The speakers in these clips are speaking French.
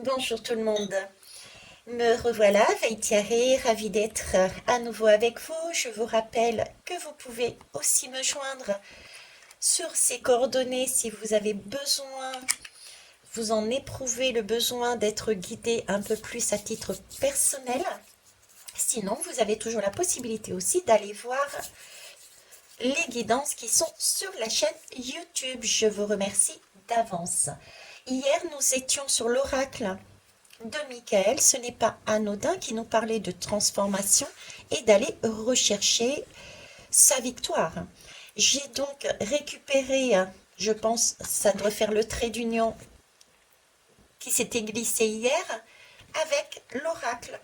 Bonjour tout le monde. Me revoilà, Veitiaré, ravie d'être à nouveau avec vous. Je vous rappelle que vous pouvez aussi me joindre sur ces coordonnées si vous avez besoin, vous en éprouvez le besoin d'être guidé un peu plus à titre personnel. Sinon, vous avez toujours la possibilité aussi d'aller voir les guidances qui sont sur la chaîne YouTube. Je vous remercie d'avance. Hier, nous étions sur l'oracle de Michael. Ce n'est pas anodin qui nous parlait de transformation et d'aller rechercher sa victoire. J'ai donc récupéré, je pense, ça doit faire le trait d'union qui s'était glissé hier avec l'oracle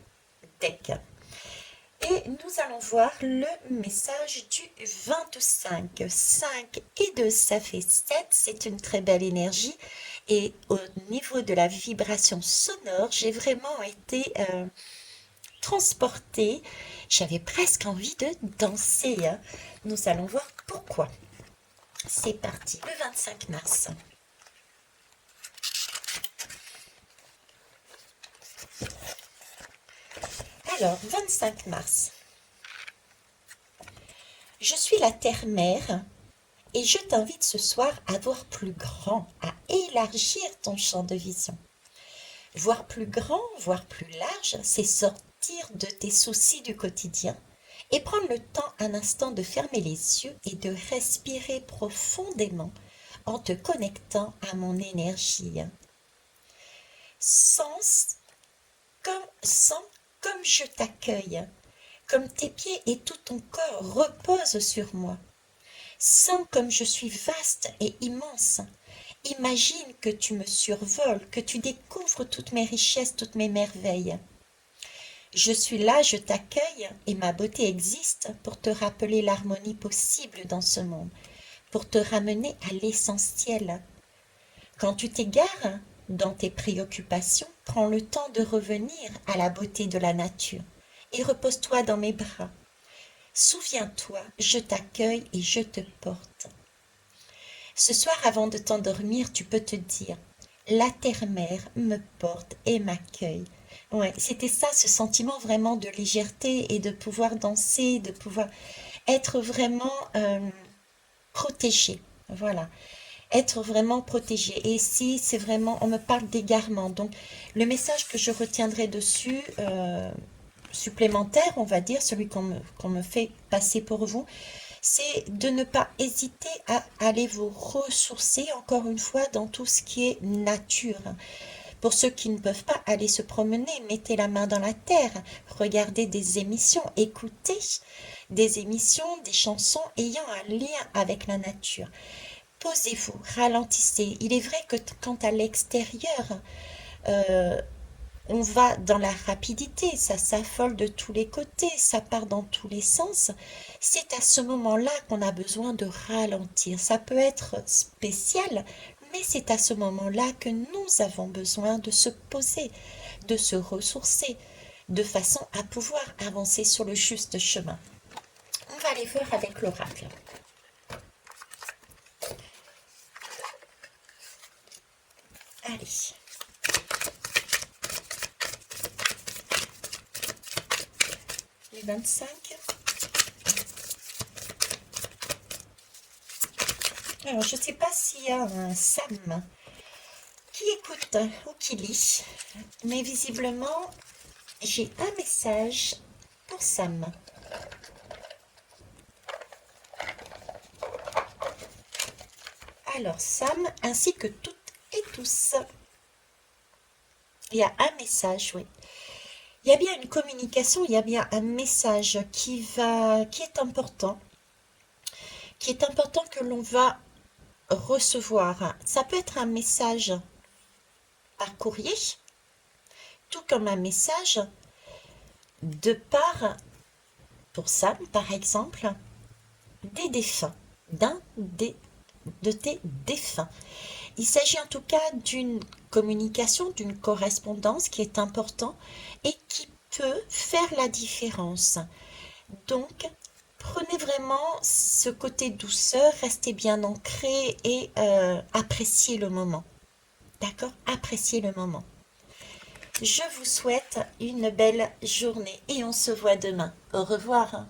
deck. Et nous allons voir le message du 25. 5 et 2, ça fait 7. C'est une très belle énergie. Et au niveau de la vibration sonore, j'ai vraiment été transportée. J'avais presque envie de danser, hein. Nous allons voir pourquoi. C'est parti, le 25 mars. Alors, 25 mars. Je suis la Terre-Mère et je t'invite ce soir à voir plus grand, à élargir ton champ de vision. Voir plus grand, voir plus large, c'est sortir de tes soucis du quotidien et prendre le temps un instant de fermer les yeux et de respirer profondément en te connectant à mon énergie. Sens sens comme je t'accueille, comme tes pieds et tout ton corps reposent sur moi. Sens comme je suis vaste et immense. Imagine que tu me survoles, que tu découvres toutes mes richesses, toutes mes merveilles. Je suis là, je t'accueille, et ma beauté existe pour te rappeler l'harmonie possible dans ce monde, pour te ramener à l'essentiel. Quand tu t'égares dans tes préoccupations, prends le temps de revenir à la beauté de la nature et repose-toi dans mes bras. Souviens-toi, je t'accueille et je te porte. Ce soir, avant de t'endormir, tu peux te dire, la terre-mère me porte et m'accueille. Ouais, c'était ça, ce sentiment vraiment de légèreté et de pouvoir danser, de pouvoir être vraiment protégé. Voilà, être vraiment protégé. Et si c'est vraiment, on me parle d'égarement. Donc, le message que je retiendrai dessus, supplémentaire, on va dire, celui qu'on me fait passer pour vous, c'est de ne pas hésiter à aller vous ressourcer encore une fois dans tout ce qui est nature. Pour ceux qui ne peuvent pas aller se promener, mettez la main dans la terre, regardez des émissions, écoutez des émissions, des chansons ayant un lien avec la nature. Posez-vous, ralentissez. Il est vrai que quand à l'extérieur, euh, on va dans la rapidité, ça s'affole de tous les côtés, ça part dans tous les sens. C'est à ce moment-là qu'on a besoin de ralentir. Ça peut être spécial, mais c'est à ce moment-là que nous avons besoin de se poser, de se ressourcer, de façon à pouvoir avancer sur le juste chemin. On va aller voir avec l'oracle. Allez. Les 25. Alors, je ne sais pas s'il y a un Sam qui écoute ou qui lit, mais visiblement, j'ai un message pour Sam. Alors, Sam, ainsi que toutes et tous, il y a un message, oui. Il y a bien une communication, il y a bien un message qui est important que l'on va recevoir. Ça peut être un message par courrier, tout comme un message de part, pour Sam par exemple, des défunts, de tes défunts. Il s'agit en tout cas d'une communication, d'une correspondance qui est important et qui peut faire la différence. Donc, prenez vraiment ce côté douceur, restez bien ancré et appréciez le moment. D'accord? Appréciez le moment. Je vous souhaite une belle journée et on se voit demain. Au revoir.